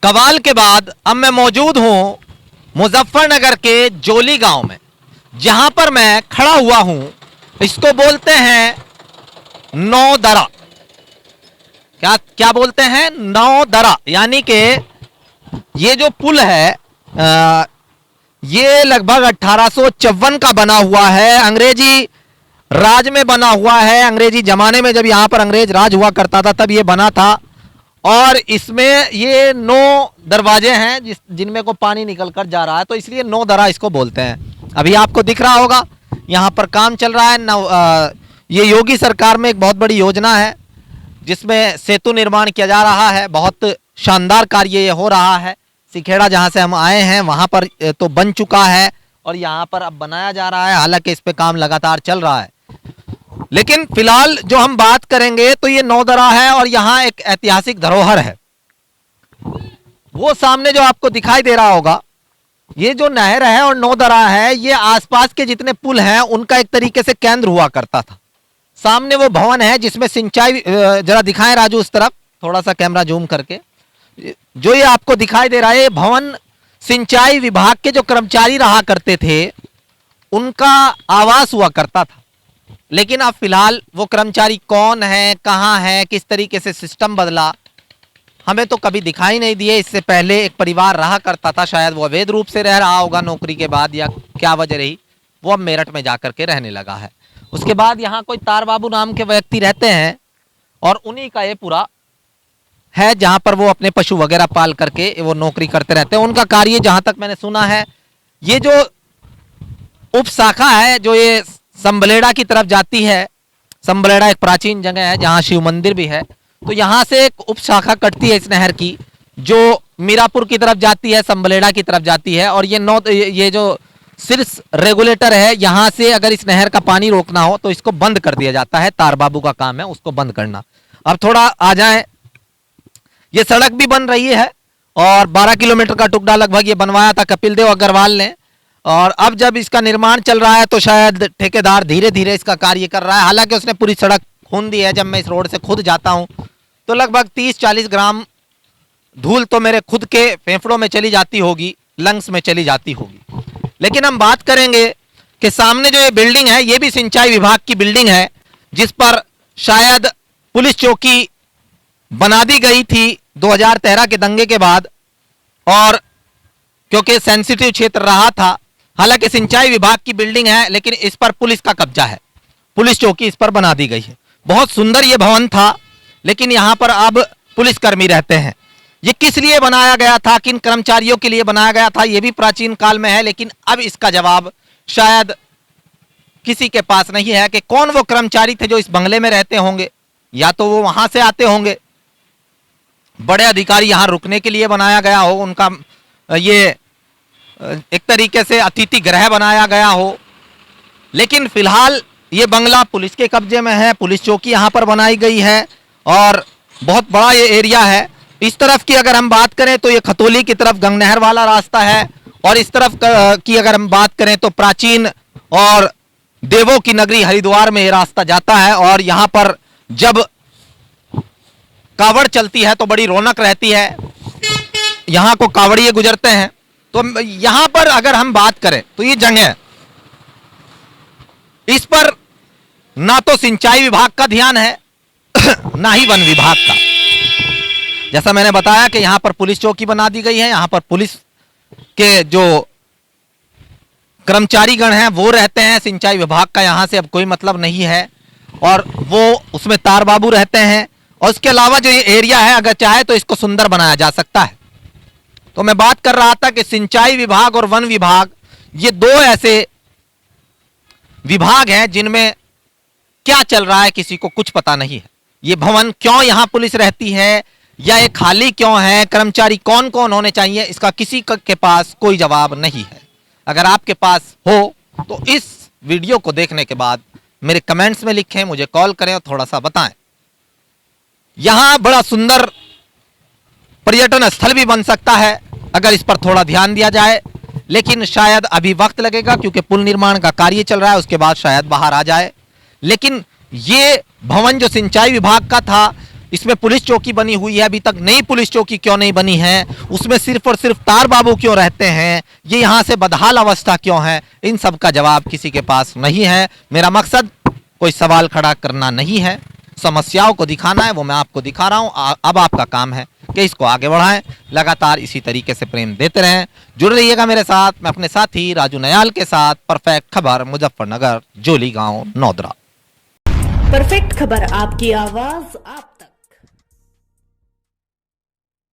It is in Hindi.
कवाल के बाद अब मैं मौजूद हूं मुजफ्फरनगर के जोली गांव में, जहां पर मैं खड़ा हुआ हूं। इसको बोलते हैं नौदरा। क्या क्या बोलते हैं? नौदरा। यानी कि ये जो पुल है ये लगभग 1854 का बना हुआ है। अंग्रेजी राज में बना हुआ है। अंग्रेजी जमाने में जब यहां पर अंग्रेज राज हुआ करता था तब ये बना था। और इसमें ये 9 दरवाजे हैं जिनमें को पानी निकल कर जा रहा है, तो इसलिए नौदरा इसको बोलते हैं। अभी आपको दिख रहा होगा यहां पर काम चल रहा है। ये योगी सरकार में एक बहुत बड़ी योजना है जिसमें सेतु निर्माण किया जा रहा है। बहुत शानदार कार्य ये हो रहा है। सिखेड़ा जहां से हम आए हैं वहां पर तो बन चुका है और यहां पर अब बनाया जा रहा है। हालांकि इस पे काम लगातार चल रहा है, लेकिन फिलहाल जो हम बात करेंगे तो ये नौदरा है और यहां एक ऐतिहासिक धरोहर है। वो सामने जो आपको दिखाई दे रहा होगा ये जो नहर है और नौदरा है, ये आसपास के जितने पुल हैं उनका एक तरीके से केंद्र हुआ करता था। सामने वो भवन है जिसमें सिंचाई, जरा दिखाएं राजू उस तरफ, थोड़ा सा कैमरा जूम करके। जो ये आपको दिखाई दे रहा है ये भवन सिंचाई विभाग के जो कर्मचारी रहा करते थे उनका आवास हुआ करता था। लेकिन अब फिलहाल वो कर्मचारी कौन है, कहां है, किस तरीके से सिस्टम बदला, हमें तो कभी दिखाई नहीं दिए। इससे पहले एक परिवार रहा करता था, शायद वो अवैध रूप से रह रहा होगा नौकरी के बाद या क्या वजह रही, वो अब मेरठ में जाकर के रहने लगा है। उसके बाद यहाँ कोई तार बाबू नाम के व्यक्ति रहते हैं और उन्हीं का ये पूरा है जहां पर वो अपने पशु वगैरह पाल करके वो नौकरी करते रहते हैं। उनका कार्य जहां तक मैंने सुना है, ये जो उप शाखा है जो ये संबलेड़ा की तरफ जाती है, संबलेड़ा एक प्राचीन जगह है जहां शिव मंदिर भी है, तो यहां से एक उप शाखा कटती है इस नहर की जो मीरापुर की तरफ जाती है, संबलेड़ा की तरफ जाती है। और ये जो सिर्स रेगुलेटर है, यहां से अगर इस नहर का पानी रोकना हो तो इसको बंद कर दिया जाता है। तार बाबू का काम है उसको बंद करना। अब थोड़ा आ जाए, ये सड़क भी बन रही है और 12 किलोमीटर का टुकड़ा लगभग ये बनवाया था कपिल देव अग्रवाल ने। और अब जब इसका निर्माण चल रहा है तो शायद ठेकेदार धीरे धीरे इसका कार्य कर रहा है। हालांकि उसने पूरी सड़क खून दी है। जब मैं इस रोड से खुद जाता हूं तो लगभग 30-40 ग्राम धूल तो मेरे खुद के फेफड़ों में चली जाती होगी, लंग्स में चली जाती होगी। लेकिन हम बात करेंगे कि सामने जो ये बिल्डिंग है ये भी सिंचाई विभाग की बिल्डिंग है, जिस पर शायद पुलिस चौकी बना दी गई थी 2013 के दंगे के बाद, और क्योंकि सेंसिटिव क्षेत्र रहा था। हालांकि सिंचाई विभाग की बिल्डिंग है लेकिन इस पर पुलिस का कब्जा है, पुलिस चौकी इस पर बना दी गई है। बहुत सुंदर ये भवन था लेकिन यहां पर अब पुलिसकर्मी रहते हैं। ये किस लिए बनाया गया था, किन कर्मचारियों के लिए बनाया गया था, ये भी प्राचीन काल में है, लेकिन अब इसका जवाब शायद किसी के पास नहीं है कि कौन वो कर्मचारी थे जो इस बंगले में रहते होंगे। या तो वो वहां से आते होंगे, बड़े अधिकारी यहां रुकने के लिए बनाया गया हो, उनका ये एक तरीके से अतिथि गृह बनाया गया हो। लेकिन फिलहाल ये बंगला पुलिस के कब्जे में है, पुलिस चौकी यहां पर बनाई गई है और बहुत बड़ा ये एरिया है। इस तरफ की अगर हम बात करें तो ये खतौली की तरफ गंगनहर वाला रास्ता है, और इस तरफ की अगर हम बात करें तो प्राचीन और देवों की नगरी हरिद्वार में ये रास्ता जाता है। और यहां पर जब कावड़ चलती है तो बड़ी रौनक रहती है, यहां को कावड़िए गुजरते हैं। तो यहां पर अगर हम बात करें तो ये जगह, इस पर ना तो सिंचाई विभाग का ध्यान है ना ही वन विभाग का। जैसा मैंने बताया कि यहां पर पुलिस चौकी बना दी गई है, यहां पर पुलिस के जो कर्मचारी गण हैं वो रहते हैं, सिंचाई विभाग का यहां से अब कोई मतलब नहीं है, और वो उसमें तार बाबू रहते हैं। और उसके अलावा जो ये एरिया है अगर चाहे तो इसको सुंदर बनाया जा सकता है। तो मैं बात कर रहा था कि सिंचाई विभाग और वन विभाग ये दो ऐसे विभाग हैं जिनमें क्या चल रहा है किसी को कुछ पता नहीं है। ये भवन क्यों यहां पुलिस रहती है या ये खाली क्यों है, कर्मचारी कौन कौन होने चाहिए, इसका किसी के पास कोई जवाब नहीं है। अगर आपके पास हो तो इस वीडियो को देखने के बाद मेरे कमेंट्स में लिखें, मुझे कॉल करें और थोड़ा सा बताएं। यहां बड़ा सुंदर पर्यटन स्थल भी बन सकता है अगर इस पर थोड़ा ध्यान दिया जाए, लेकिन शायद अभी वक्त लगेगा क्योंकि पुल निर्माण का कार्य चल रहा है, उसके बाद शायद बाहर आ जाए। लेकिन ये भवन जो सिंचाई विभाग का था इसमें पुलिस चौकी बनी हुई है, अभी तक नई पुलिस चौकी क्यों नहीं बनी है, उसमें सिर्फ और सिर्फ तार बाबू क्यों रहते हैं, ये यहाँ से बदहाल अवस्था क्यों है, इन सब का जवाब किसी के पास नहीं है। मेरा मकसद कोई सवाल खड़ा करना नहीं है, समस्याओं को दिखाना है, वो मैं आपको दिखा रहा हूं। अब आपका काम है कि इसको आगे बढ़ाएं, लगातार इसी तरीके से प्रेम देते रहें। जुड़ रहिएगा मेरे साथ, मैं अपने साथी राजू नयाल के साथ। परफेक्ट खबर, मुजफ्फरनगर, जोली गांव, नौदरा। परफेक्ट खबर, आपकी आवाज आप